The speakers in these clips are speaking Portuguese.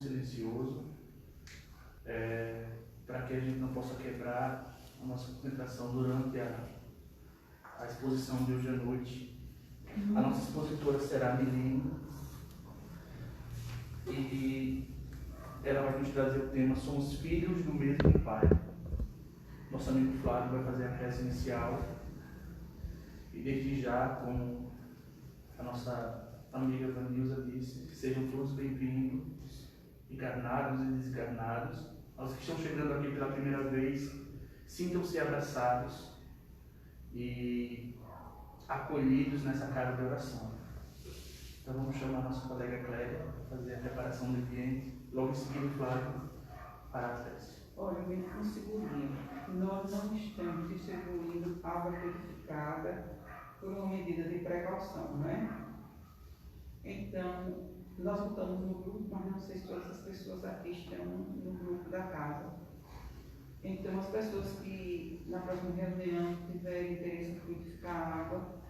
silencioso, para que a gente não possa quebrar a nossa concentração durante a exposição de hoje à noite. A nossa expositora será a Milene e ela vai nos trazer o tema Somos Filhos do Mesmo Pai. Nosso amigo Flávio vai fazer a prece inicial e desde já, como a nossa amiga Vanilza disse, sejam todos bem-vindos, encarnados e desencarnados. Aos que estão chegando aqui pela primeira vez, sintam-se abraçados e acolhidos nessa casa de oração. Então vamos chamar a nossa colega Clélia para fazer a preparação do ambiente. Logo em seguida, Flávio para a prece. Olha, bem um segundinho. Nós não estamos distribuindo água purificada por uma medida de precaução, não é? Então, nós botamos no grupo, mas não sei se todas as pessoas aqui estão no grupo da casa. Então, as pessoas que na próxima reunião tiverem interesse em purificar água,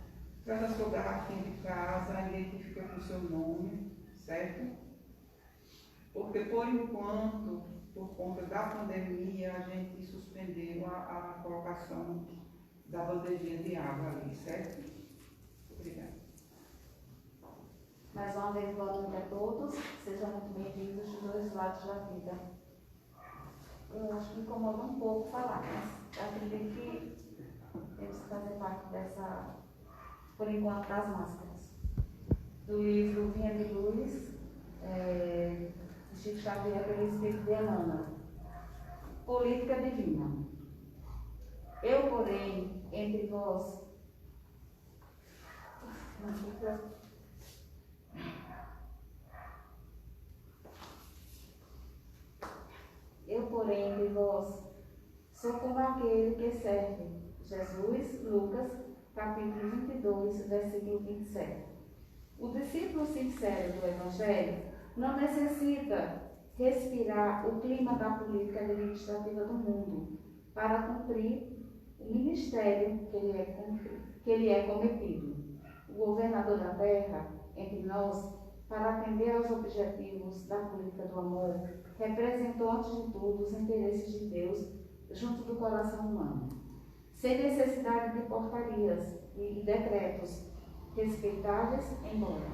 traz a sua garrafinha de casa, identifica com o seu nome, certo? Porque, por enquanto, por conta da pandemia, a gente suspendeu a colocação da bandejinha de água ali, certo? Obrigada. Mais uma vez, boa noite a todos. Sejam muito bem-vindos dos dois lados da vida. Eu acho que incomoda um pouco falar, mas acredito que temos que fazer parte dessa, por enquanto, das máscaras. Do livro Vinha de Luz, de Chico Xavier, pelo Espírito de Emmanuel. Política divina. Eu, porém, entre vós. Eu, porém, entre vós, sou como aquele que serve. Jesus, Lucas, capítulo 22, versículo 27. O discípulo sincero do Evangelho não necessita respirar o clima da política administrativa do mundo para cumprir o ministério que lhe é cometido. O governador da terra, entre nós, para atender aos objetivos da política do amor, representou antes de tudo os interesses de Deus junto do coração humano, sem necessidade de portarias e decretos respeitáveis, embora.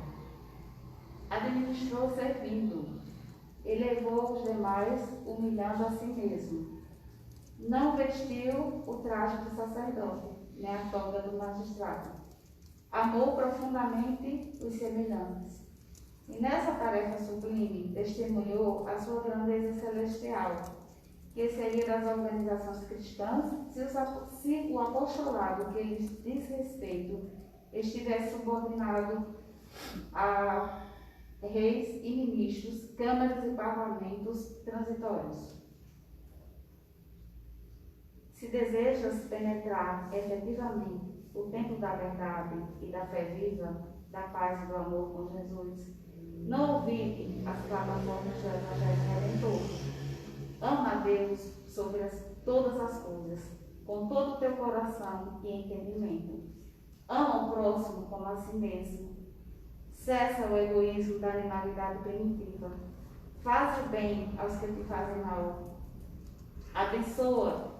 Administrou servindo, elevou os demais, humilhando a si mesmo. Não vestiu o traje do sacerdote, nem a toga do magistrado. Amou profundamente os semelhantes. E nessa tarefa sublime, testemunhou a sua grandeza celestial, que seria das organizações cristãs se o apostolado que lhes diz respeito estivesse subordinado a reis e ministros, câmaras e parlamentos transitórios. Se desejas penetrar efetivamente o templo da verdade e da fé viva, da paz e do amor com Jesus, não ouvide as plataformas do Evangelho Redentor. Ama a Deus sobre todas as coisas, com todo o teu coração e entendimento. Ama o próximo como a si mesmo. Cessa o egoísmo da animalidade primitiva. Faz o bem aos que te fazem mal. Abençoa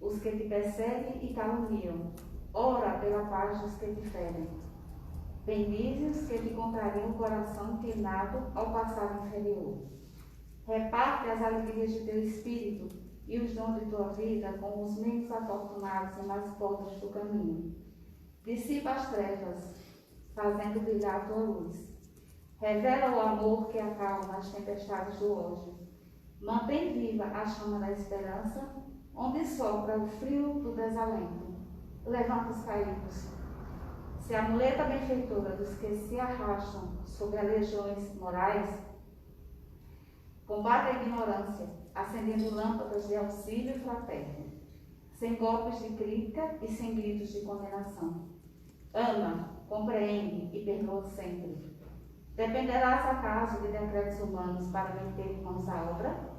os que te perseguem e caluniam. Ora pela paz dos que te ferem. Bendize os que te contrariam o coração inclinado ao passado inferior. Reparte as alegrias de teu espírito e os dons de tua vida com os menos afortunados e nas portas do caminho. Dissipa as trevas, fazendo brilhar a tua luz. Revela o amor que acalma as tempestades do ódio. Mantém viva a chama da esperança, onde sopra o frio do desalento. Levanta os caídos. Se a muleta benfeitora dos que se arrastam sobre as legiões morais, combate a ignorância, acendendo lâmpadas de auxílio fraterno, sem golpes de crítica e sem gritos de condenação. Ama, compreende e perdoa sempre. Dependerás acaso de decretos humanos para meter em mãos a obra?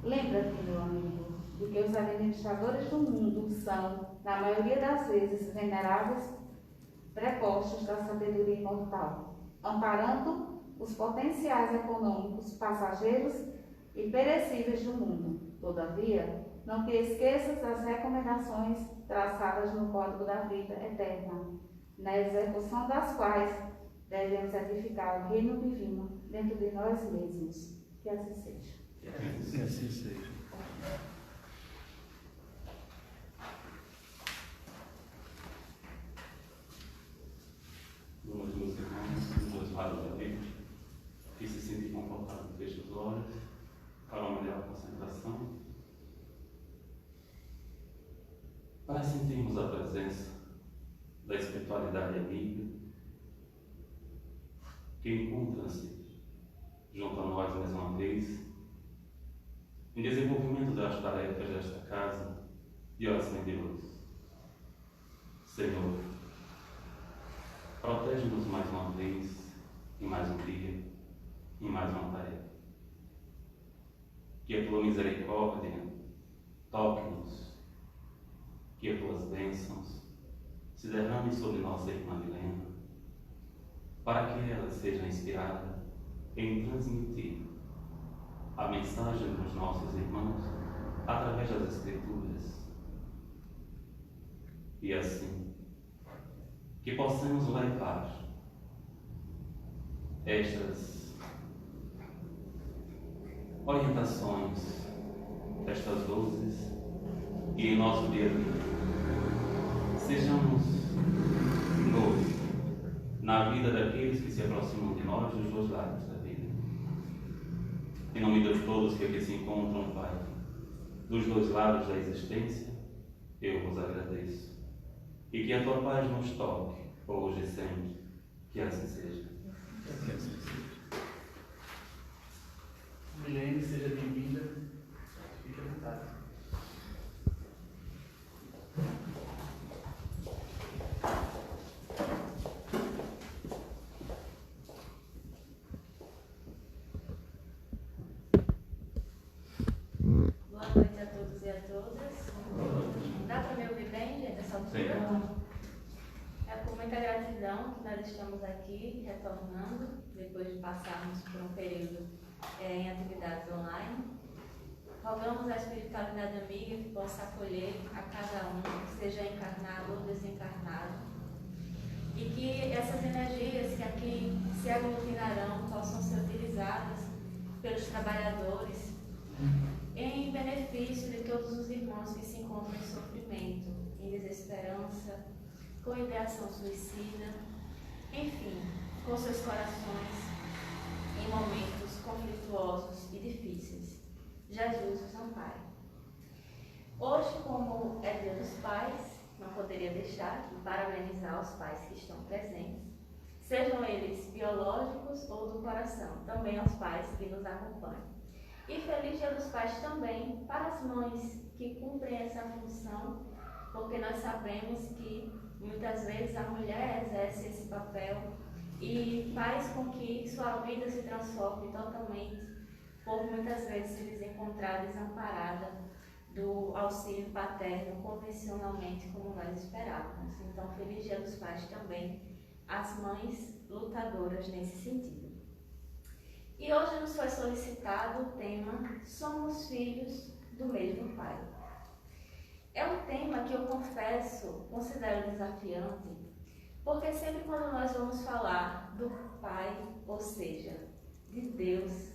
Lembra-te, meu amigo, de que os administradores do mundo são, na maioria das vezes, veneráveis prepostos da sabedoria imortal, amparando os potenciais econômicos passageiros e perecíveis do mundo. Todavia, não te esqueças das recomendações traçadas no Código da Vida Eterna, na execução das quais devemos edificar o reino divino dentro de nós mesmos. Que assim seja. Que assim seja. Vamos, meus irmãos, dos dois lados da Bíblia, que se sentem confortáveis, feche os olhos, para uma melhor concentração, para sentirmos a presença da espiritualidade amiga, que encontra-se junto a nós mais uma vez, em desenvolvimento das tarefas desta casa de oração e de luz. Senhor, protege-nos mais uma vez, em mais um dia, em mais uma tarefa. Que a tua misericórdia toque-nos, que as tuas bênçãos se derramem sobre nossa irmã Milena, para que ela seja inspirada em transmitir a mensagem dos nossos irmãos através das Escrituras. E assim, que possamos levar estas orientações, estas luzes, e em nosso dia a dia sejamos luz na vida daqueles que se aproximam de nós dos dois lados da vida. Em nome de todos que aqui se encontram, Pai, dos dois lados da existência, eu vos agradeço. E que a tua paz nos toque, hoje e sempre. Que assim seja. Que assim seja. Milene, seja bem-vinda. Fique à vontade. Boa noite a todos e a todas. Dá para me ouvir bem, gente, essa altura? É com muita gratidão que nós estamos aqui retornando, depois de passarmos por um período em atividades online. Rogamos a espiritualidade amiga que possa acolher a cada um, seja encarnado ou desencarnado, e que essas energias que aqui se aglutinarão possam ser utilizadas pelos trabalhadores em benefício de todos os irmãos que se encontram em sofrimento, em desesperança, com ideação suicida, enfim, com seus corações em momentos conflituosos e difíceis. Jesus os ampare. Hoje, como é Dia dos Pais, não poderia deixar de parabenizar os pais que estão presentes, sejam eles biológicos ou do coração, também aos pais que nos acompanham. E feliz Dia dos Pais também para as mães que cumprem essa função, porque nós sabemos que muitas vezes a mulher exerce esse papel e faz com que sua vida se transforme totalmente, por muitas vezes se desencontrar desamparada do auxílio paterno convencionalmente como nós esperávamos. Então, feliz Dia dos Pais também às mães lutadoras nesse sentido. E hoje nos foi solicitado o tema Somos Filhos do Mesmo Pai. É um tema que eu confesso, considero desafiante, porque sempre quando nós vamos falar do Pai, ou seja, de Deus,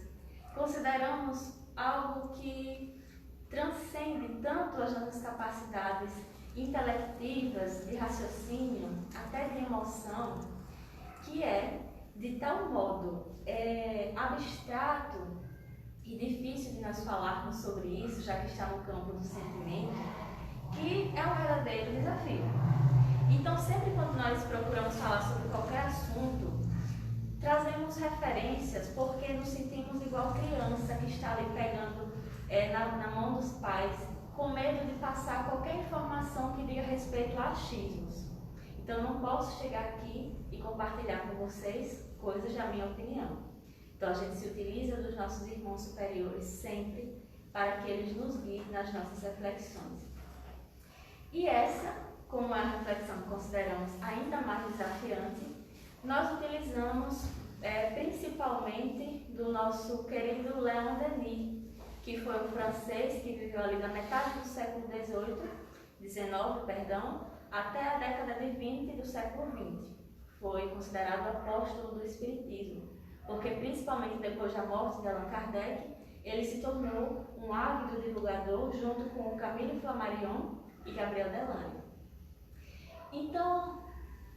consideramos algo que transcende tanto as nossas capacidades intelectivas, de raciocínio, até de emoção, que é de tal modo abstrato e difícil de nós falarmos sobre isso, já que está no campo do sentimento, que é um verdadeiro desafio. Então, sempre quando nós procuramos falar sobre qualquer assunto, trazemos referências, porque nos sentimos igual criança que está ali pegando na mão dos pais, com medo de passar qualquer informação que diga respeito a achismos. Então, não posso chegar aqui e compartilhar com vocês coisas da minha opinião. Então, a gente se utiliza dos nossos irmãos superiores sempre para que eles nos guiem nas nossas reflexões. E essa, como é a reflexão que consideramos ainda mais desafiante, nós utilizamos principalmente do nosso querido Leon Denis, que foi um francês que viveu ali na metade do século XIX, até a década de 20 do século XX. Foi considerado apóstolo do Espiritismo, porque principalmente depois da morte de Allan Kardec, ele se tornou um ávido divulgador junto com Camille Flammarion e Gabriel Delany. Então,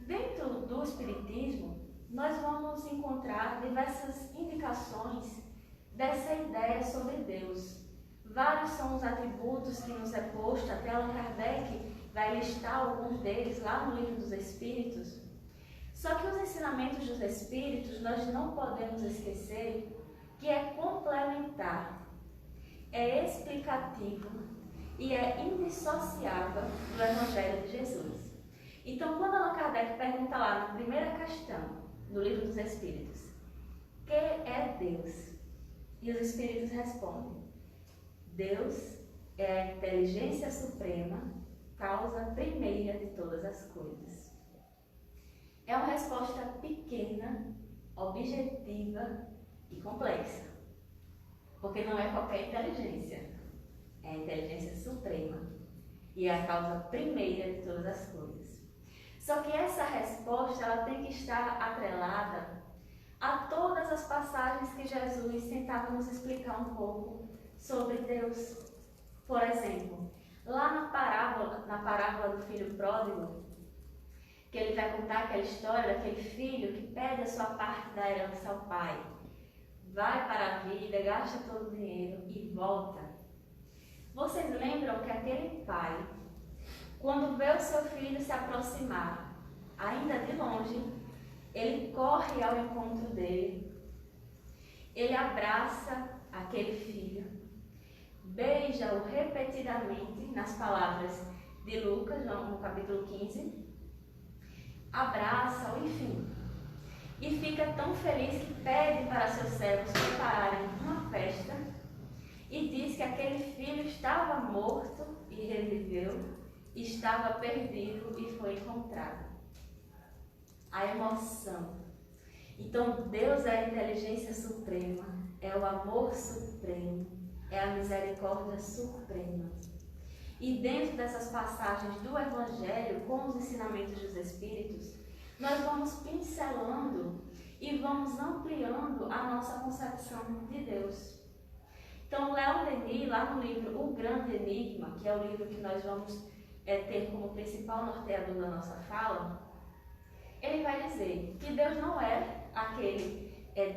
dentro do Espiritismo, nós vamos encontrar diversas indicações dessa ideia sobre Deus. Vários são os atributos que nos é posto, até Allan Kardec vai listar alguns deles lá no Livro dos Espíritos. Só que os ensinamentos dos Espíritos, nós não podemos esquecer que é complementar, é explicativo e é indissociável do Evangelho de Jesus. Então, quando Allan Kardec pergunta lá na primeira questão do Livro dos Espíritos, que é Deus? E os Espíritos respondem, Deus é a inteligência suprema, causa primeira de todas as coisas. É uma resposta pequena, objetiva e complexa, porque não é qualquer inteligência, é a inteligência suprema e é a causa primeira de todas as coisas. Só que essa resposta ela tem que estar atrelada a todas as passagens que Jesus tentava nos explicar um pouco sobre Deus. Por exemplo, lá na parábola do filho pródigo, que ele vai contar aquela história daquele filho que pede a sua parte da herança ao pai, vai para a vida, gasta todo o dinheiro e volta. Vocês lembram que aquele pai, quando vê o seu filho se aproximar, ainda de longe, ele corre ao encontro dele, ele abraça aquele filho, beija-o repetidamente, nas palavras de Lucas, no capítulo 15, abraça-o, enfim, e fica tão feliz que pede para seus servos prepararem uma festa e diz que aquele filho estava morto e reviveu, estava perdido e foi encontrado. A emoção. Então, Deus é a inteligência suprema, é o amor supremo, é a misericórdia suprema. E dentro dessas passagens do Evangelho, com os ensinamentos dos Espíritos, nós vamos pincelando e vamos ampliando a nossa concepção de Deus. Então, Leon Denis, lá no livro O Grande Enigma, que é o livro que nós vamos ter como principal norteador da nossa fala, ele vai dizer que Deus não é aquele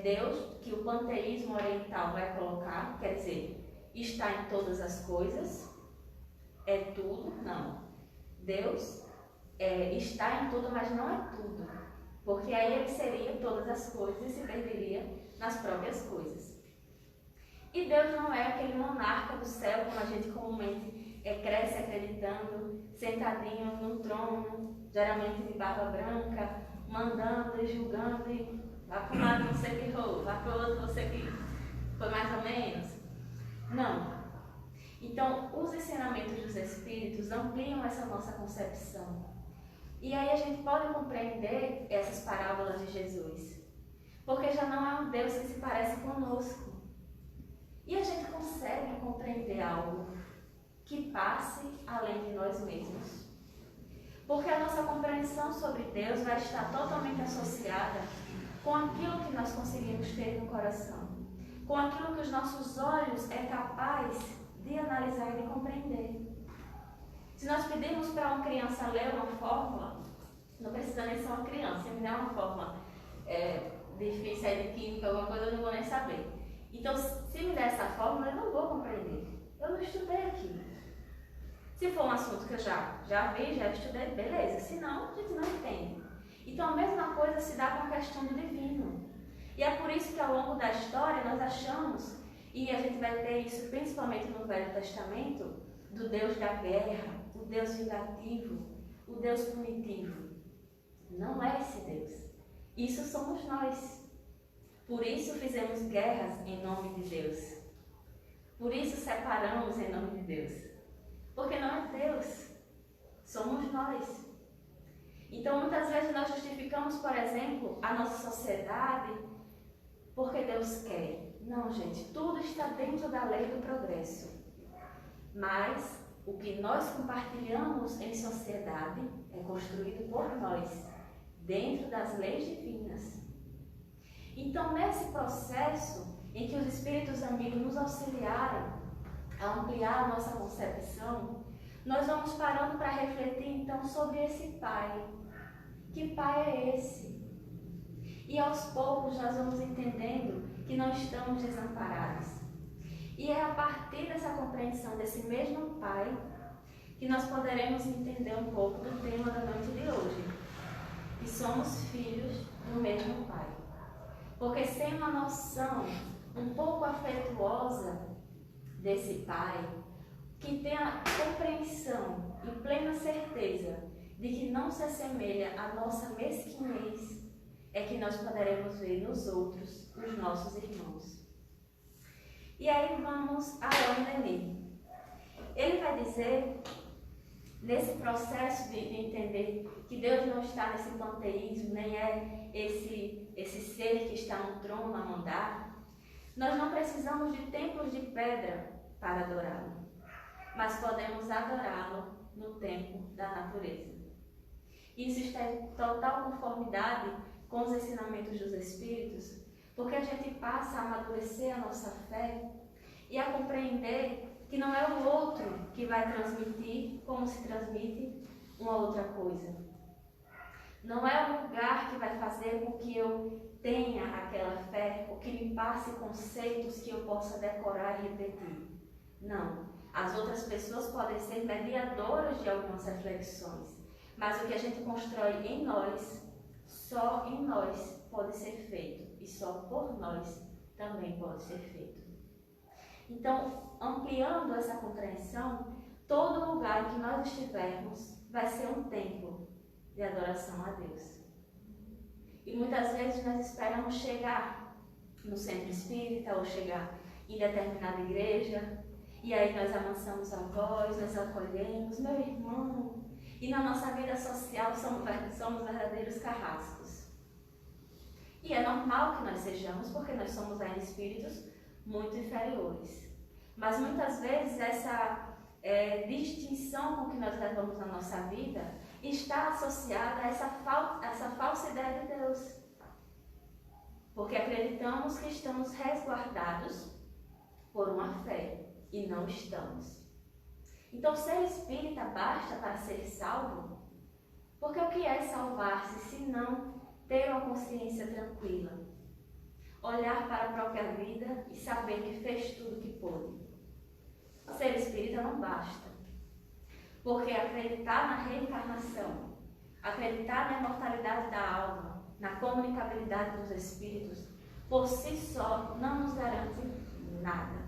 Deus que o panteísmo oriental vai colocar, quer dizer, está em todas as coisas, é tudo, não. Deus está em tudo, mas não é tudo, porque aí ele seria todas as coisas e se perderia nas próprias coisas. E Deus não é aquele monarca do céu, como a gente comumente cresce acreditando, sentadinho num trono, geralmente de barba branca, mandando e julgando, e vá para um lado você que errou, vá para o outro você que foi mais ou menos. Não. Então, os ensinamentos dos Espíritos ampliam essa nossa concepção. E aí a gente pode compreender essas parábolas de Jesus, porque já não é um Deus que se parece conosco. E a gente consegue compreender algo que passe além de nós mesmos. Porque a nossa compreensão sobre Deus vai estar totalmente associada com aquilo que nós conseguimos ter no coração, com aquilo que os nossos olhos é capaz de analisar e de compreender. Se nós pedirmos para uma criança ler uma fórmula, não precisa nem ser uma criança, se me der uma fórmula difícil aí de química, alguma coisa, eu não vou nem saber. Então, se me der essa fórmula, eu não vou compreender. Eu não estudei aquilo. Se for um assunto que eu já vi, já estudei, beleza. Se não, a gente não entende. Então, a mesma coisa se dá com a questão do divino. E é por isso que ao longo da história nós achamos, e a gente vai ter isso principalmente no Velho Testamento, do Deus da guerra, o Deus vingativo, o Deus punitivo. Não é esse Deus. Isso somos nós. Por isso fizemos guerras em nome de Deus. Por isso separamos em nome de Deus. Porque não é Deus, somos nós. Então, muitas vezes nós justificamos, por exemplo, a nossa sociedade, porque Deus quer. Não, gente, tudo está dentro da lei do progresso. Mas o que nós compartilhamos em sociedade é construído por nós, dentro das leis divinas. Então, nesse processo em que os espíritos amigos nos auxiliaram a ampliar a nossa concepção, nós vamos parando para refletir então sobre esse Pai. Que Pai é esse? E aos poucos nós vamos entendendo que não estamos desamparados. E é a partir dessa compreensão desse mesmo Pai que nós poderemos entender um pouco do tema da noite de hoje. Que somos filhos do mesmo Pai. Porque sem uma noção um pouco afetuosa desse Pai, que tem a compreensão e plena certeza de que não se assemelha à nossa mesquinhez, é que nós poderemos ver nos outros os nossos irmãos. E aí vamos a Alain Denis. Ele vai dizer, nesse processo de entender que Deus não está nesse panteísmo, nem é esse ser que está no trono a mandar, nós não precisamos de templos de pedra para adorá-lo, mas podemos adorá-lo no templo da natureza. Isso está em total conformidade com os ensinamentos dos Espíritos, porque a gente passa a amadurecer a nossa fé e a compreender que não é o outro que vai transmitir como se transmite uma outra coisa. Não é o lugar que vai fazer com que eu tenha aquela fé, ou que me passe conceitos que eu possa decorar e repetir. Não. As outras pessoas podem ser mediadoras de algumas reflexões, mas o que a gente constrói em nós, só em nós pode ser feito, e só por nós também pode ser feito. Então, ampliando essa compreensão, todo lugar em que nós estivermos vai ser um templo de adoração a Deus. E muitas vezes nós esperamos chegar no centro espírita ou chegar em determinada igreja, e aí nós amansamos a voz, nós acolhemos, meu irmão, e na nossa vida social somos verdadeiros carrascos. E é normal que nós sejamos, porque nós somos ainda espíritos muito inferiores. Mas muitas vezes essa distinção com que nós levamos na nossa vida está associada a essa falsa ideia de Deus. Porque acreditamos que estamos resguardados por uma fé, e não estamos. Então, ser espírita basta para ser salvo? Porque o que é salvar-se se não ter uma consciência tranquila? Olhar para a própria vida e saber que fez tudo o que pôde. Ser espírita não basta. Porque acreditar na reencarnação, acreditar na imortalidade da alma, na comunicabilidade dos espíritos, por si só não nos garante nada.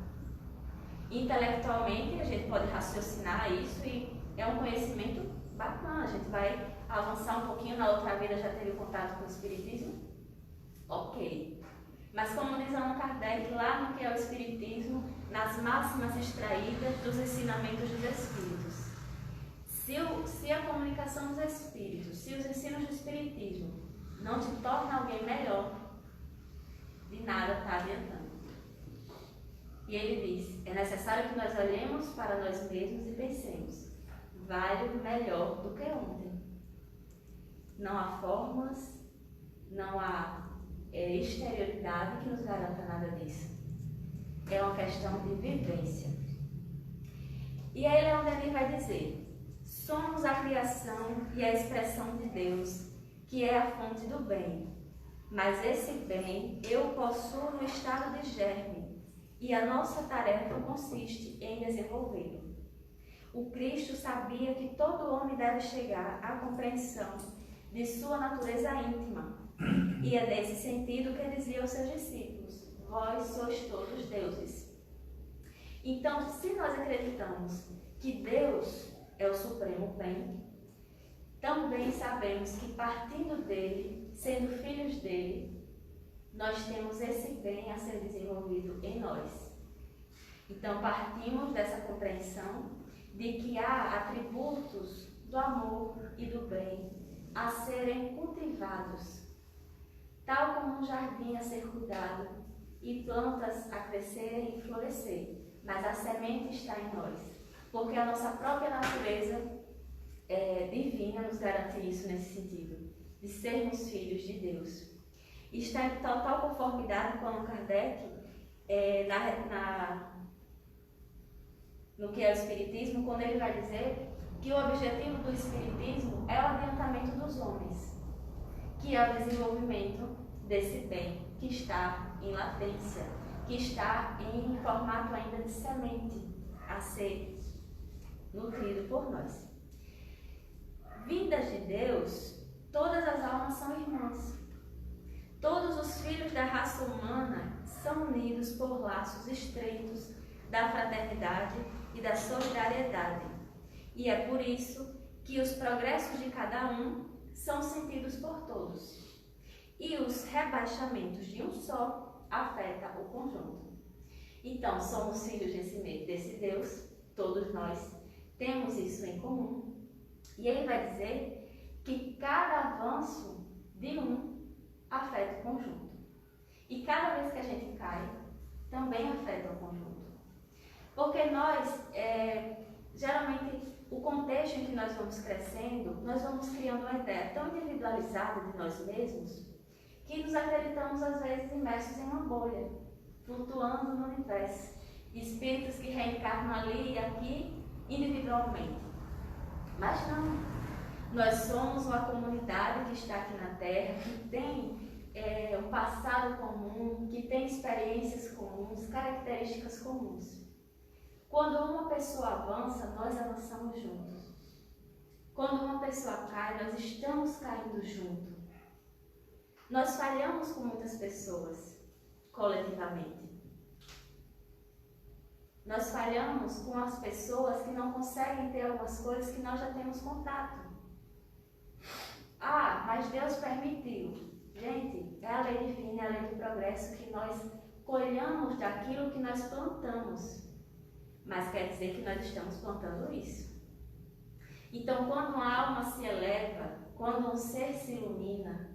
Intelectualmente a gente pode raciocinar isso e é um conhecimento bacana. A gente vai avançar um pouquinho, na outra vida já teve contato com o espiritismo? Ok. Mas como diz Allan Kardec, lá no que é o espiritismo, nas máximas extraídas dos ensinamentos dos espíritos. Se a comunicação dos espíritos, se os ensinos do espiritismo não te tornam alguém melhor, de nada está adiantando. E ele diz, é necessário que nós olhemos para nós mesmos e pensemos, valho melhor do que ontem. Não há fórmulas, não há exterioridade que nos garanta nada disso. É uma questão de vivência. E aí Leon Denis vai dizer, somos a criação e a expressão de Deus, que é a fonte do bem. Mas esse bem eu possuo no estado de germe, e a nossa tarefa consiste em desenvolvê-lo. O Cristo sabia que todo homem deve chegar à compreensão de sua natureza íntima, e é nesse sentido que ele dizia aos seus discípulos, vós sois todos deuses. Então, se nós acreditamos que Deus é o supremo bem, também sabemos que partindo dele, sendo filhos dele, nós temos esse bem a ser desenvolvido em nós. Então, partimos dessa compreensão de que há atributos do amor e do bem a serem cultivados, tal como um jardim a ser cuidado e plantas a crescer e florescer, mas a semente está em nós, porque a nossa própria natureza divina nos garante isso nesse sentido, de sermos filhos de Deus. E está em total conformidade com Allan Kardec, no que é o Espiritismo, quando ele vai dizer que o objetivo do Espiritismo é o adiantamento dos homens, que é o desenvolvimento desse bem que está em latência, que está em formato ainda de semente a ser nutrido por nós. Vindas de Deus, todas as almas são irmãs. Todos os filhos da raça humana são unidos por laços estreitos da fraternidade e da solidariedade. E é por isso que os progressos de cada um são sentidos por todos. E os rebaixamentos de um só afetam o conjunto. Então, somos filhos desse Deus, todos nós temos isso em comum. E ele vai dizer que cada avanço de um afeta o conjunto. E cada vez que a gente cai, também afeta o conjunto. Porque nós, geralmente, o contexto em que nós vamos crescendo, nós vamos criando uma ideia tão individualizada de nós mesmos, que nos acreditamos, às vezes, imersos em uma bolha, flutuando no universo. Espíritos que reencarnam ali e aqui, individualmente. Mas não. Nós somos uma comunidade que está aqui na Terra, que tem um passado comum, que tem experiências comuns, características comuns. Quando uma pessoa avança, nós avançamos juntos. Quando uma pessoa cai, nós estamos caindo junto. Nós falhamos com muitas pessoas, coletivamente. Nós falhamos com as pessoas que não conseguem ter algumas coisas que nós já temos contato. Ah, mas Deus permitiu. Gente, é a lei divina, é a lei do progresso que nós colhamos daquilo que nós plantamos. Mas quer dizer que nós estamos plantando isso. Então, quando uma alma se eleva, quando um ser se ilumina,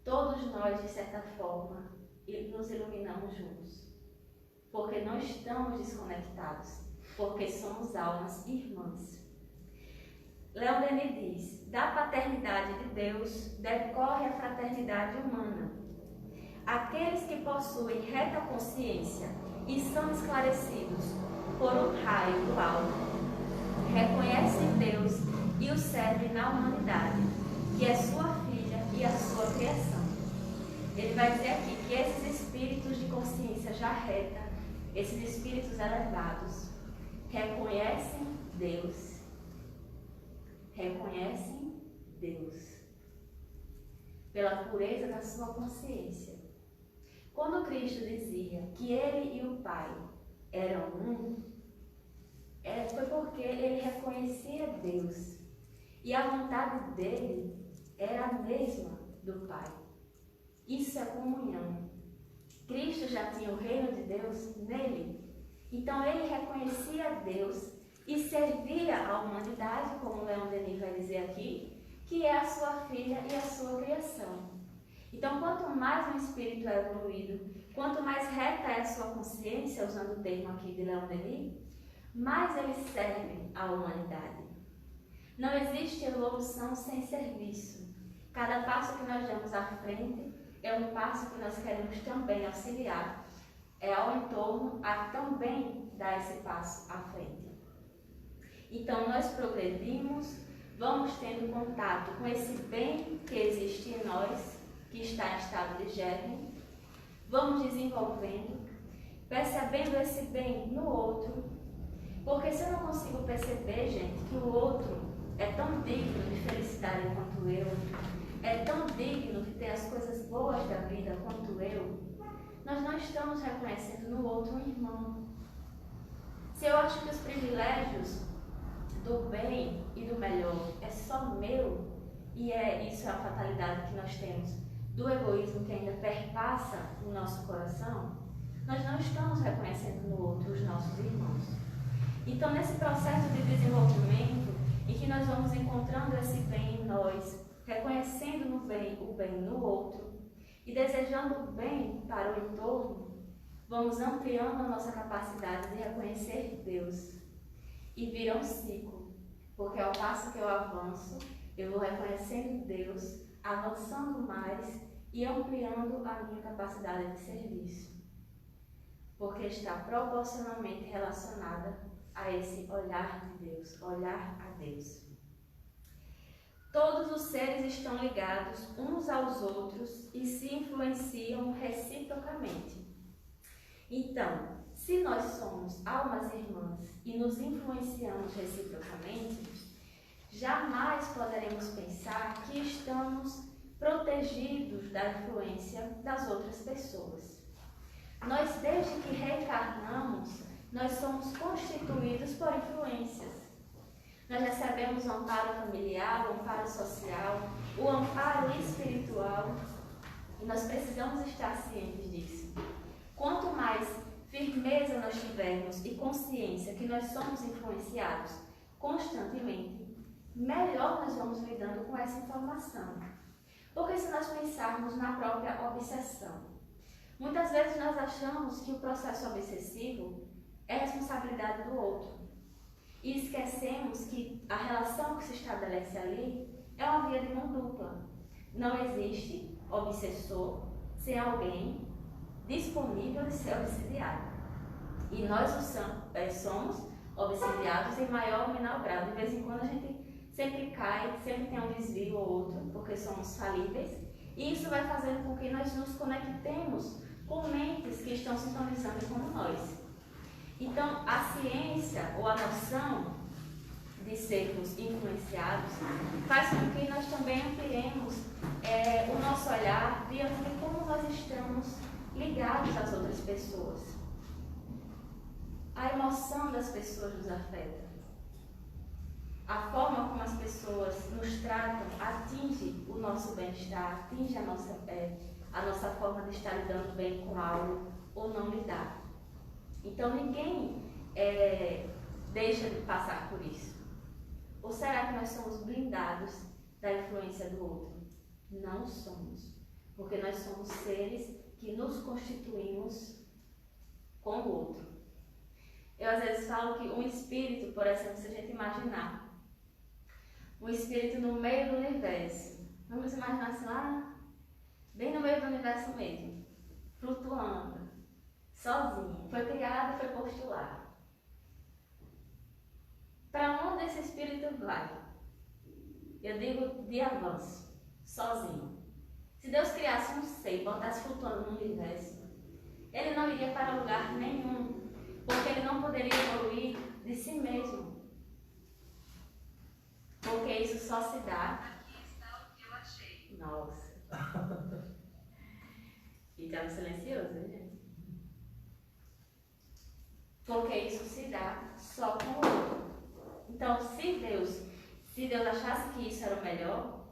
todos nós, de certa forma, nos iluminamos juntos. Porque não estamos desconectados, porque somos almas irmãs. Leon Denis diz: da paternidade de Deus decorre a fraternidade humana. Aqueles que possuem reta consciência e são esclarecidos por um raio do alto, reconhecem Deus e o servem na humanidade, que é sua filha e a sua criação. Ele vai dizer aqui que esses espíritos de consciência já reta, esses espíritos elevados, reconhecem Deus. Reconhecem Deus pela pureza da sua consciência. Quando Cristo dizia que ele e o Pai eram um, foi porque ele reconhecia Deus. E a vontade dele era a mesma do Pai. Isso é comunhão. Cristo já tinha o reino de Deus nele. Então ele reconhecia Deus e servia a humanidade, como Leon Denis vai dizer aqui, que é a sua filha e a sua criação. Então, quanto mais um espírito é evoluído, quanto mais reta é a sua consciência, usando o termo aqui de Leon Denis, mais ele serve à humanidade. Não existe evolução sem serviço. Cada passo que nós damos à frente é um passo que nós queremos também auxiliar ao entorno a também dar esse passo à frente. Então, nós progredimos, vamos tendo contato com esse bem que existe em nós, que está em estado de germe, vamos desenvolvendo, percebendo esse bem no outro, porque se eu não consigo perceber, gente, que o outro é tão digno de felicidade quanto eu, é tão digno de ter as coisas boas da vida quanto eu, nós não estamos reconhecendo no outro um irmão. Se eu acho que os privilégios do bem e do melhor é só meu, e isso é a fatalidade que nós temos, do egoísmo que ainda perpassa o nosso coração, nós não estamos reconhecendo no outro os nossos irmãos. Então, nesse processo de desenvolvimento, em que nós vamos encontrando esse bem em nós, reconhecendo o bem no outro, e desejando o bem para o entorno, vamos ampliando a nossa capacidade de reconhecer Deus. E vira um ciclo, porque ao passo que eu avanço, eu vou reconhecendo Deus, avançando mais e ampliando a minha capacidade de serviço, porque está proporcionalmente relacionada a esse olhar de Deus, olhar a Deus. Todos os seres estão ligados uns aos outros e se influenciam reciprocamente. Então, se nós somos almas irmãs e nos influenciamos reciprocamente, jamais poderemos pensar que estamos protegidos da influência das outras pessoas. Nós, desde que reencarnamos, nós somos constituídos por influências. Nós recebemos o amparo familiar, o amparo social, o amparo espiritual, e nós precisamos estar cientes disso. Quanto mais firmeza nós tivermos e consciência que nós somos influenciados constantemente, melhor nós vamos lidando com essa informação. Porque se nós pensarmos na própria obsessão, muitas vezes nós achamos que o processo obsessivo é responsabilidade do outro. E esquecemos que a relação que se estabelece ali é uma via de mão dupla. Não existe obsessor sem alguém disponível de ser obsidiado. E nós somos obsidiados em maior ou menor grau. De vez em quando a gente sempre cai, sempre tem um desvio ou outro, porque somos falíveis. E isso vai fazendo com que nós nos conectemos com mentes que estão sintonizando como nós. Então, a ciência ou a noção de sermos influenciados faz com que nós também ampliemos o nosso olhar diante de como nós estamos ligados às outras pessoas. A emoção das pessoas nos afeta. A forma como as pessoas nos tratam atinge o nosso bem-estar, atinge a nossa forma de estar lidando bem com algo ou não lidar. Então ninguém deixa de passar por isso. Ou será que nós somos blindados da influência do outro? Não somos, porque nós somos seres que nos constituímos com o outro. Eu às vezes falo que um espírito, por exemplo, se a gente imaginar um espírito no meio do universo, vamos imaginar assim lá, bem no meio do universo mesmo, flutuando, sozinho, foi criado, foi posto lá. Para onde esse espírito vai? Eu digo de avanço, sozinho. Se Deus criasse um ser e botasse flutuando no universo, ele não iria para lugar nenhum, porque ele não poderia evoluir de si mesmo. Porque isso só se dá. Aqui está o que eu achei. Nossa. E estava silencioso, né, gente? Porque isso se dá só com o outro. Então, se Deus achasse que isso era o melhor,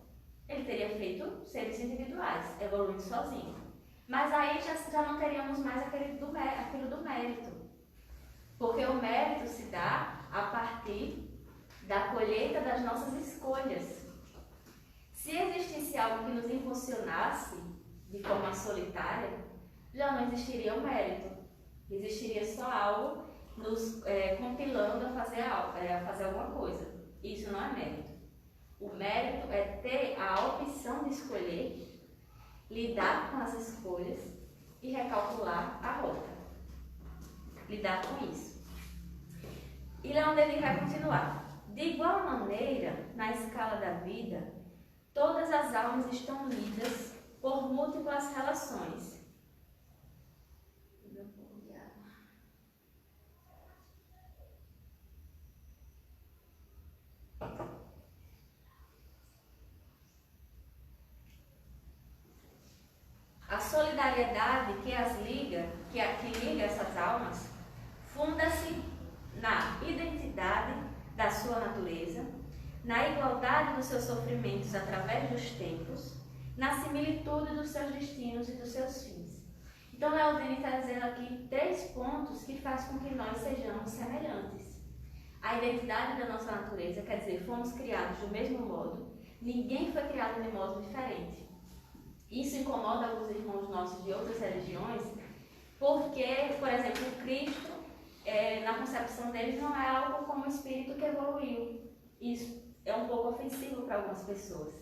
ele teria feito seres individuais, evoluindo sozinho. Mas aí já não teríamos mais aquilo do mérito. Porque o mérito se dá a partir da colheita das nossas escolhas. Se existisse algo que nos impulsionasse de forma solitária, já não existiria o mérito. Existiria só algo nos compilando a fazer alguma coisa. Isso não é mérito. O mérito é ter a opção de escolher, lidar com as escolhas e recalcular a rota. Lidar com isso. E Leon Denis vai continuar. De igual maneira, na escala da vida, todas as almas estão unidas por múltiplas relações. A solidariedade que liga essas almas funda-se na identidade da sua natureza, na igualdade dos seus sofrimentos através dos tempos, na similitude dos seus destinos e dos seus fins. Então, Leon Denis está dizendo aqui 3 pontos que fazem com que nós sejamos semelhantes. A identidade da nossa natureza, quer dizer, fomos criados do mesmo modo, ninguém foi criado de modo diferente. Isso incomoda alguns irmãos nossos de outras religiões, porque, por exemplo, o Cristo, na concepção deles, não é algo como um espírito que evoluiu. Isso é um pouco ofensivo para algumas pessoas.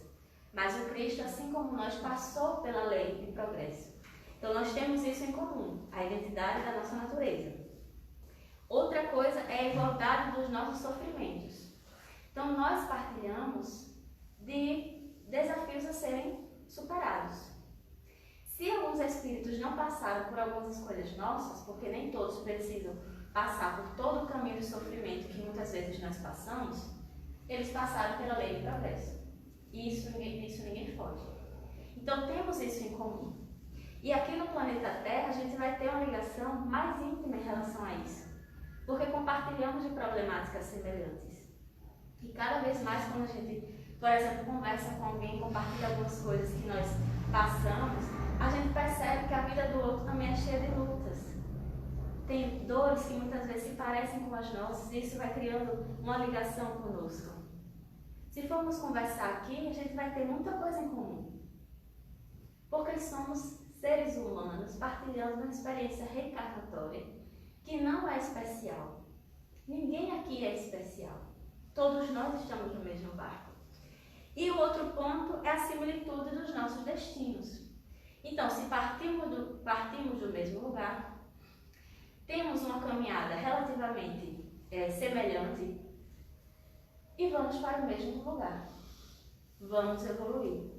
Mas o Cristo, assim como nós, passou pela lei de progresso. Então nós temos isso em comum, a identidade da nossa natureza. Outra coisa é a igualdade dos nossos sofrimentos. Então nós partilhamos de desafios a serem superados. Se alguns espíritos não passaram por algumas escolhas nossas, porque nem todos precisam passar por todo o caminho de sofrimento que muitas vezes nós passamos, eles passaram pela lei de progresso. E isso ninguém foge. Então temos isso em comum. E aqui no planeta Terra a gente vai ter uma ligação mais íntima em relação a isso. Porque compartilhamos de problemáticas semelhantes. E cada vez mais quando a gente, por exemplo, conversa com alguém, compartilha algumas coisas que nós passamos, a gente percebe que a vida do outro também é cheia de lutas. Tem dores que muitas vezes se parecem com as nossas e isso vai criando uma ligação conosco. Se formos conversar aqui, a gente vai ter muita coisa em comum. Porque somos seres humanos partilhando uma experiência reencarnatória que não é especial. Ninguém aqui é especial. Todos nós estamos no mesmo barco. E o outro ponto é a similitude dos nossos destinos. Então, se partimos do mesmo lugar, temos uma caminhada relativamente semelhante e vamos para o mesmo lugar. Vamos evoluir.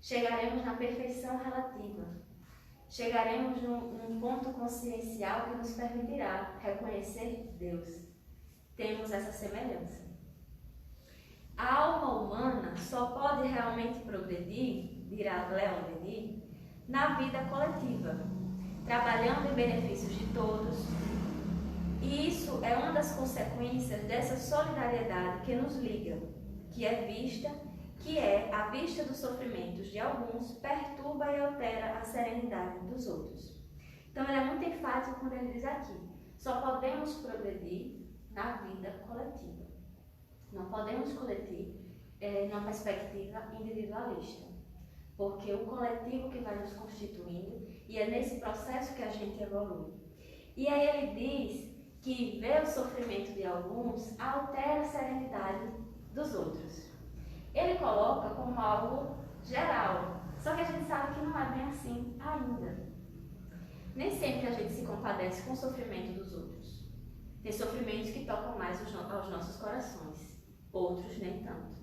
Chegaremos na perfeição relativa. Chegaremos num ponto consciencial que nos permitirá reconhecer Deus. Temos essa semelhança. A alma humana só pode realmente progredir, dirá Leon Denis, na vida coletiva, trabalhando em benefícios de todos. E isso é uma das consequências dessa solidariedade que nos liga, que é a vista dos sofrimentos de alguns, perturba e altera a serenidade dos outros. Então ele é muito enfático quando ele diz aqui, só podemos progredir na vida coletiva. Não podemos progredir numa perspectiva individualista, porque o coletivo que vai nos constituindo e é nesse processo que a gente evolui. E aí ele diz que ver o sofrimento de alguns altera a serenidade dos outros. Ele coloca como algo geral, só que a gente sabe que não é bem assim ainda. Nem sempre a gente se compadece com o sofrimento dos outros. Tem sofrimentos que tocam mais aos nossos corações, outros nem tanto.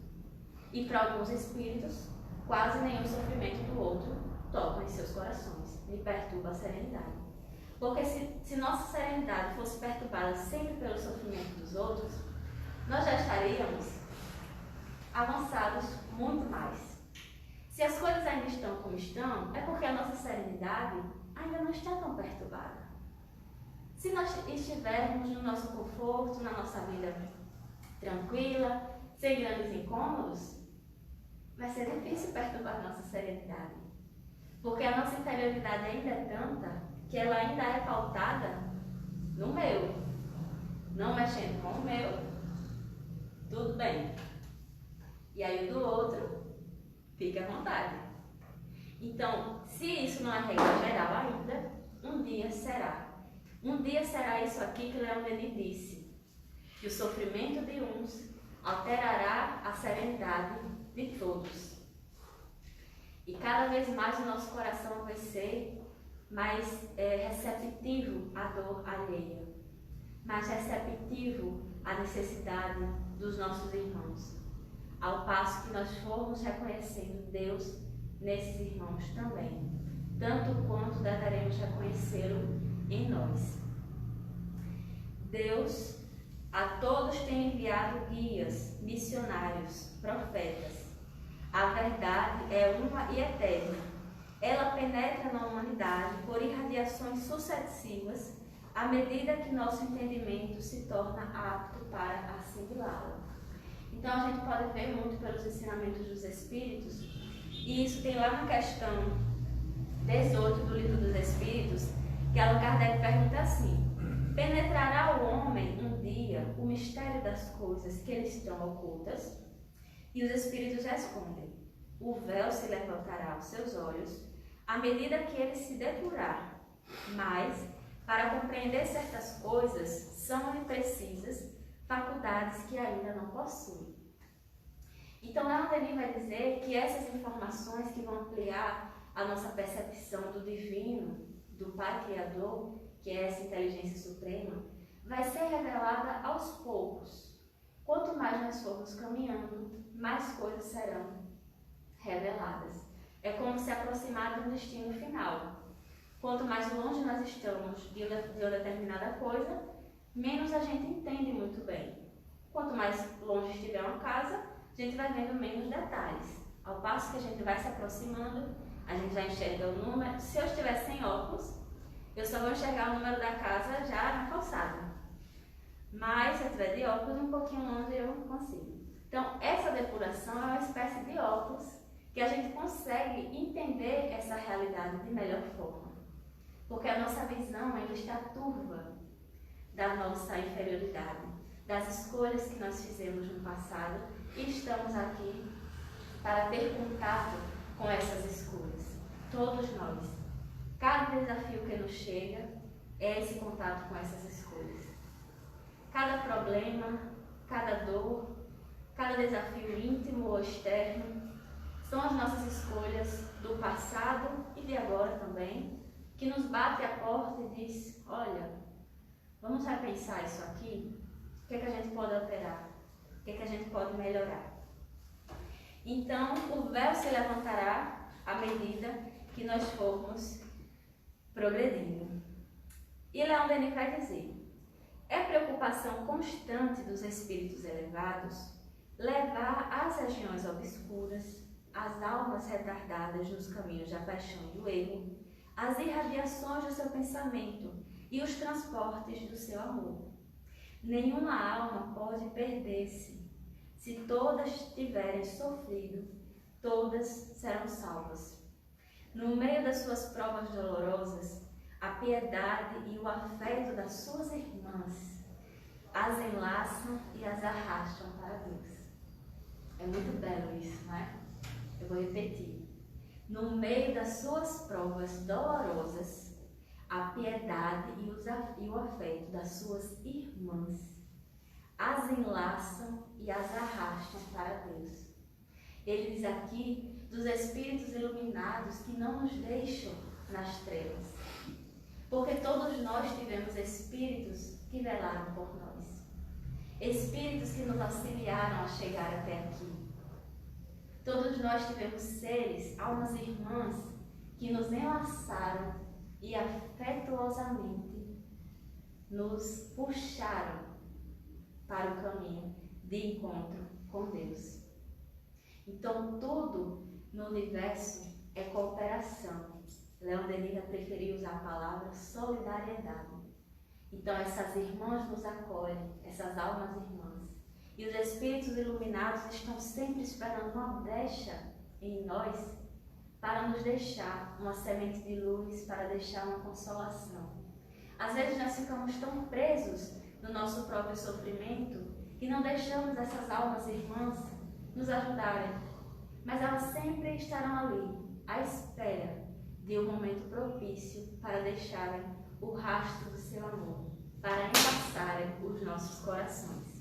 E para alguns espíritos, quase nenhum sofrimento do outro toca em seus corações, lhe perturba a serenidade. Porque se nossa serenidade fosse perturbada sempre pelo sofrimento dos outros, nós já estaríamos avançados muito mais. Se as coisas ainda estão como estão, é porque a nossa serenidade ainda não está tão perturbada. Se nós estivermos no nosso conforto, na nossa vida tranquila, sem grandes incômodos, vai ser difícil perturbar a nossa serenidade. Porque a nossa interioridade ainda é tanta que ela ainda é pautada no meu. Não mexendo com o meu, tudo bem. E aí o do outro, fique à vontade. Então, se isso não é regra geral ainda, um dia será. Um dia será isso aqui que Leon Denis disse, que o sofrimento de uns alterará a serenidade de todos. E cada vez mais o nosso coração vai ser mais receptivo à dor alheia, mais receptivo à necessidade dos nossos irmãos, ao passo que nós formos reconhecendo Deus nesses irmãos também, tanto quanto deveremos reconhecê-lo em nós. Deus a todos tem enviado guias, missionários, profetas. A verdade é uma e eterna. Ela penetra na humanidade por irradiações sucessivas à medida que nosso entendimento se torna apto para assimilá-la. Então a gente pode ver muito pelos ensinamentos dos Espíritos, e isso tem lá na questão 18 do Livro dos Espíritos, que Allan Kardec pergunta assim: penetrará o homem um dia o mistério das coisas que lhe estão ocultas? E os Espíritos respondem: o véu se levantará aos seus olhos à medida que ele se depurar. Mas, para compreender certas coisas, são-lhe precisas faculdades que ainda não possui. Então, Leon Denis vai dizer que essas informações que vão ampliar a nossa percepção do divino, do Pai Criador, que é essa inteligência suprema, vai ser revelada aos poucos. Quanto mais nós formos caminhando, mais coisas serão reveladas. É como se aproximar de um destino final. Quanto mais longe nós estamos de uma determinada coisa, menos a gente entende muito bem. Quanto mais longe estiver uma casa, a gente vai vendo menos detalhes. Ao passo que a gente vai se aproximando, a gente já enxerga o número. Se eu estiver sem óculos, eu só vou enxergar o número da casa já na calçada. Mas se eu estiver de óculos, um pouquinho longe eu consigo. Então, essa depuração é uma espécie de óculos que a gente consegue entender essa realidade de melhor forma. Porque a nossa visão ainda está turva da nossa inferioridade, das escolhas que nós fizemos no passado, e estamos aqui para ter contato com essas escolhas. Todos nós. Cada desafio que nos chega é esse contato com essas escolhas. Cada problema, cada dor, cada desafio íntimo ou externo são as nossas escolhas do passado e de agora também, que nos bate a porta e diz: olha, vamos repensar isso aqui? O que é que a gente pode alterar? O que é que a gente pode melhorar? Então, o véu se levantará à medida que nós formos progredindo. E Leon Denis vai dizer: é preocupação constante dos espíritos elevados levar às regiões obscuras as almas retardadas nos caminhos da paixão e do erro, as irradiações do seu pensamento e os transportes do seu amor. Nenhuma alma pode perder-se. Se todas tiverem sofrido, todas serão salvas. No meio das suas provas dolorosas, a piedade e o afeto das suas irmãs as enlaçam e as arrastam para Deus. É muito belo isso, não é? Eu vou repetir. No meio das suas provas dolorosas, a piedade e o afeto das suas irmãs as enlaçam e as arrastam para Deus. Ele diz aqui dos espíritos iluminados que não nos deixam nas trevas. Porque todos nós tivemos espíritos que velaram por nós. Espíritos que nos auxiliaram a chegar até aqui. Todos nós tivemos seres, almas irmãs, que nos enlaçaram e afetuosamente nos puxaram para o caminho de encontro com Deus. Então, tudo no universo é cooperação. Leon Denis preferiu usar a palavra solidariedade. Então, essas irmãs nos acolhem, essas almas irmãs. E os espíritos iluminados estão sempre esperando uma brecha em nós para nos deixar uma semente de luz, para deixar uma consolação. Às vezes nós ficamos tão presos no nosso próprio sofrimento que não deixamos essas almas irmãs nos ajudarem. Mas elas sempre estarão ali, à espera de um momento propício para deixarem o rastro do seu amor, para enlaçarem os nossos corações.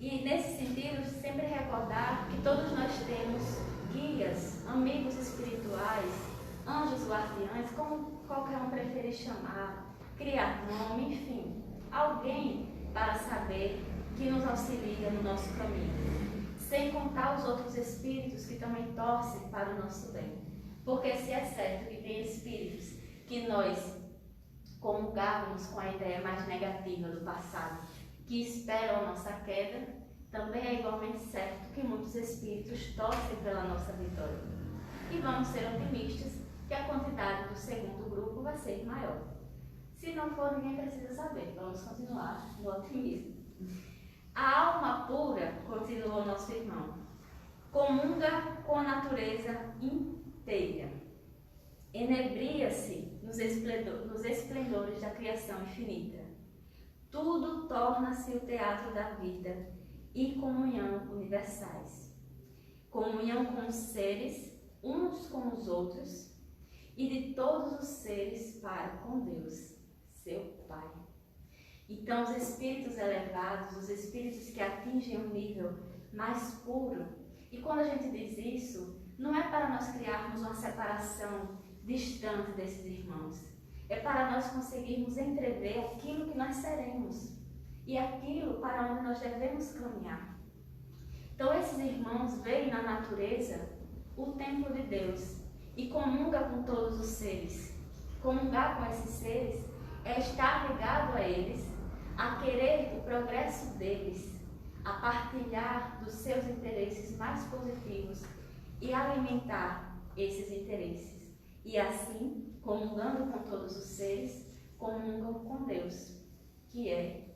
E nesse sentido, sempre recordar que todos nós temos guias, amigos espirituais, anjos guardiães, como qualquer um preferir chamar, criar nome, enfim, alguém para saber que nos auxilia no nosso caminho, sem contar os outros espíritos que também torcem para o nosso bem. Porque se é certo que tem espíritos que nós comungávamos com a ideia mais negativa do passado, que esperam a nossa queda, também é igualmente certo que muitos espíritos torcem pela nossa vitória. E vamos ser otimistas que a quantidade do segundo grupo vai ser maior. Se não for, ninguém precisa saber, vamos continuar no otimismo. A alma pura, continuou nosso irmão, comunga com a natureza inteira, enebria-se nos esplendores da criação infinita. Tudo torna-se o teatro da vida e comunhão universais. comunhão com os seres, uns com os outros, e de todos os seres para com Deus, seu Pai. Então, os espíritos elevados, os espíritos que atingem um nível mais puro, e quando a gente diz isso, não é para nós criarmos uma separação distante desses irmãos, é para nós conseguirmos entrever aquilo que nós seremos e aquilo para onde nós devemos caminhar. Então, esses irmãos veem na natureza o templo de Deus e comunga com todos os seres. Comungar com esses seres é estar ligado a eles, a querer o progresso deles, a partilhar dos seus interesses mais positivos e alimentar esses interesses. E assim, comungando com todos os seres, comungam com Deus, que é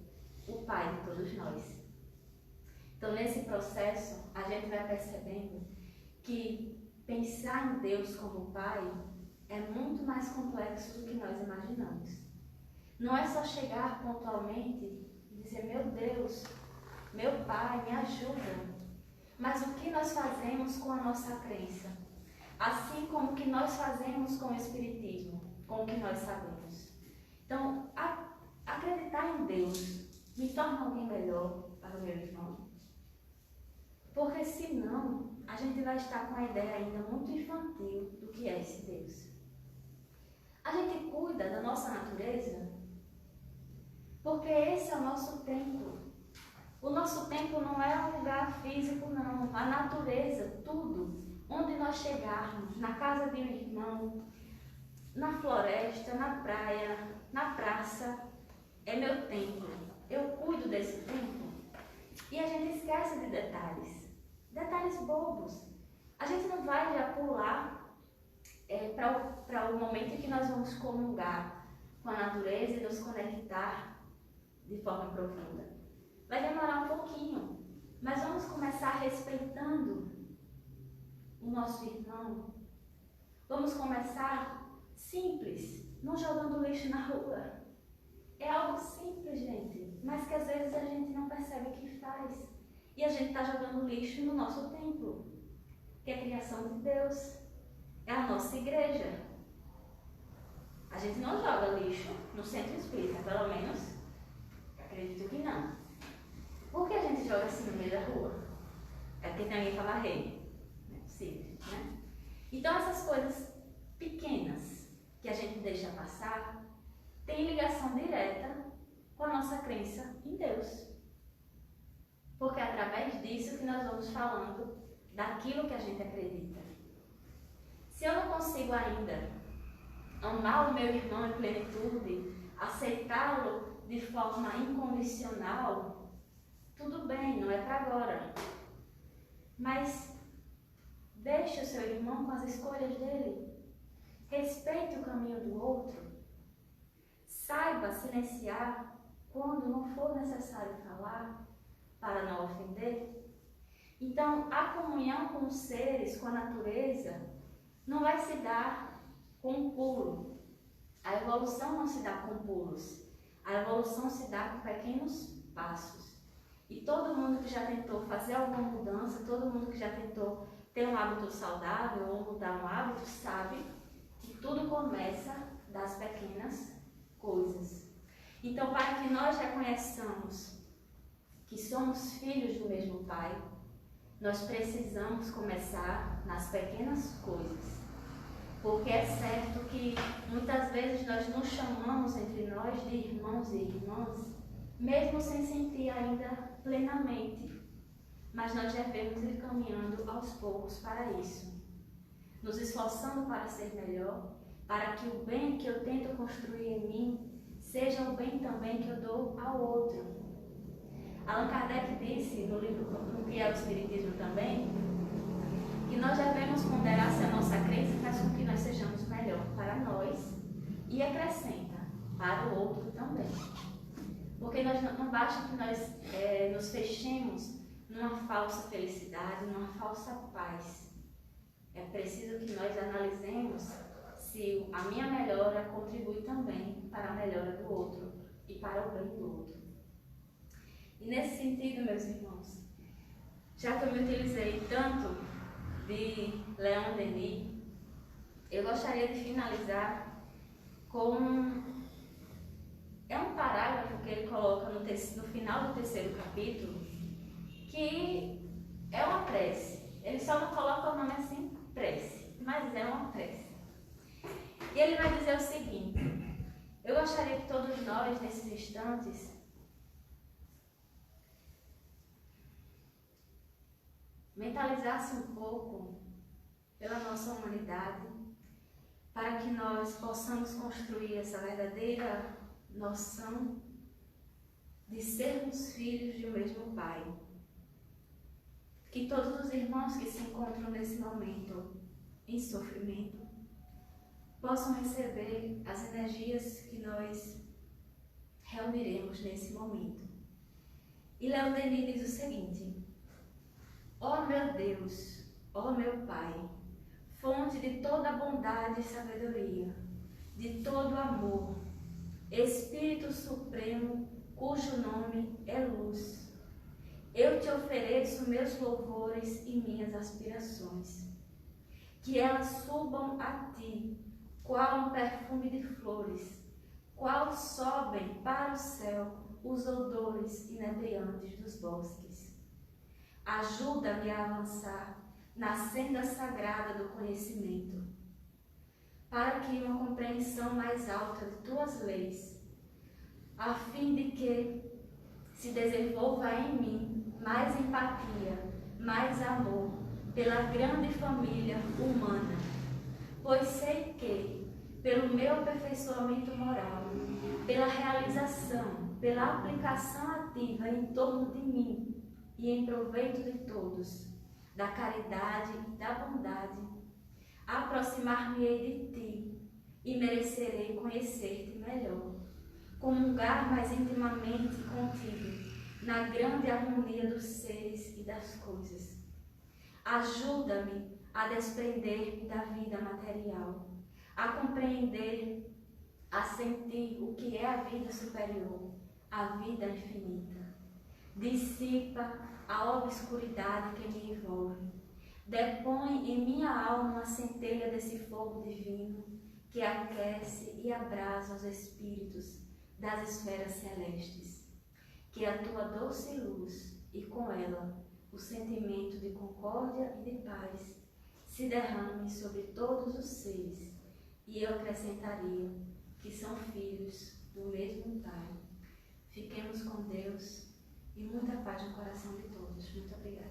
o Pai de todos nós. Então, nesse processo, a gente vai percebendo que pensar em Deus como Pai é muito mais complexo do que nós imaginamos. Não é só chegar pontualmente e dizer, meu Deus, meu Pai, me ajuda. Mas o que nós fazemos com a nossa crença? Assim como o que nós fazemos com o Espiritismo, com o que nós sabemos. Então, acreditar em Deus me torna alguém melhor para o meu irmão. Porque senão, a gente vai estar com uma ideia ainda muito infantil do que é esse Deus. A gente cuida da nossa natureza porque esse é o nosso templo. O nosso templo não é um lugar físico, não. A natureza, tudo, onde nós chegarmos, na casa de um irmão, na floresta, na praia, na praça, é meu templo. Eu cuido desse templo. E a gente esquece de detalhes. Detalhes bobos. A gente não vai já pular para o momento em que nós vamos comungar com a natureza e nos conectar de forma profunda. Vai demorar um pouquinho, mas vamos começar respeitando o nosso irmão. Vamos começar simples, não jogando lixo na rua. É algo simples, gente, mas que às vezes a gente não percebe que faz. E a gente está jogando lixo no nosso templo, que é a criação de Deus, é a nossa igreja. A gente não joga lixo no centro espírita, pelo menos, acredito que não. Por que a gente joga assim no meio da rua? É porque tem alguém para varrer. Não é possível, né? Então, essas coisas pequenas que a gente deixa passar têm ligação direta com a nossa crença em Deus. Porque é através disso que nós vamos falando daquilo que a gente acredita. Se eu não consigo ainda amar o meu irmão em plenitude, aceitá-lo de forma incondicional, tudo bem, não é para agora. Mas deixe o seu irmão com as escolhas dele. Respeite o caminho do outro. Saiba silenciar quando não for necessário falar, para não ofender. Então, a comunhão com os seres, com a natureza, não vai se dar com um pulo. A evolução não se dá com pulos. A evolução se dá com pequenos passos. E todo mundo que já tentou fazer alguma mudança, todo mundo que já tentou ter um hábito saudável ou mudar um hábito, sabe que tudo começa das pequenas coisas. Então, para que nós reconheçamos que somos filhos do mesmo Pai, nós precisamos começar nas pequenas coisas. Porque é certo que muitas vezes nós nos chamamos entre nós de irmãos e irmãs, mesmo sem sentir ainda plenamente. Mas nós devemos ir caminhando aos poucos para isso, nos esforçando para ser melhor, para que o bem que eu tento construir em mim seja o bem também que eu dou ao outro. Allan Kardec disse no livro No que é o Espiritismo também, que nós devemos ponderar se a nossa crença faz com que nós sejamos melhor para nós e acrescenta para o outro também. Porque não basta que nós nos fechemos numa falsa felicidade, numa falsa paz. É preciso que nós analisemos se a minha melhora contribui também para a melhora do outro e para o bem do outro. E nesse sentido, meus irmãos, já que eu me utilizei tanto de Leon Denis, eu gostaria de finalizar com um parágrafo que ele coloca no final do 3º capítulo, que é uma prece. Ele só não coloca o nome assim, prece, mas é uma prece. E ele vai dizer o seguinte: eu gostaria que todos nós, nesses instantes, mentalizasse um pouco pela nossa humanidade, para que nós possamos construir essa verdadeira noção de sermos filhos de um mesmo Pai. Que todos os irmãos que se encontram nesse momento em sofrimento possam receber as energias que nós reuniremos nesse momento. E Leon Denis diz o seguinte: ó meu Deus, ó meu Pai, fonte de toda bondade e sabedoria, de todo amor, Espírito Supremo, cujo nome é luz, eu te ofereço meus louvores e minhas aspirações, que elas subam a ti, qual um perfume de flores, qual sobem para o céu os odores inebriantes dos bosques. Ajuda-me a avançar na senda sagrada do conhecimento, para que uma compreensão mais alta de tuas leis, a fim de que se desenvolva em mim mais empatia, mais amor pela grande família humana, pois sei que, pelo meu aperfeiçoamento moral, pela realização, pela aplicação ativa em torno de mim e em proveito de todos, da caridade e da bondade, aproximar-me-ei de ti e merecerei conhecer-te melhor, comungar mais intimamente contigo na grande harmonia dos seres e das coisas. Ajuda-me a desprender-me da vida material, a compreender, a sentir o que é a vida superior, a vida infinita. Dissipa a obscuridade que me envolve. Depõe em minha alma a centelha desse fogo divino que aquece e abrasa os espíritos das esferas celestes. Que a tua doce luz e com ela o sentimento de concórdia e de paz se derrame sobre todos os seres, e eu acrescentaria que são filhos do mesmo Pai. Fiquemos com Deus e muita paz no coração de todos. Muito obrigada.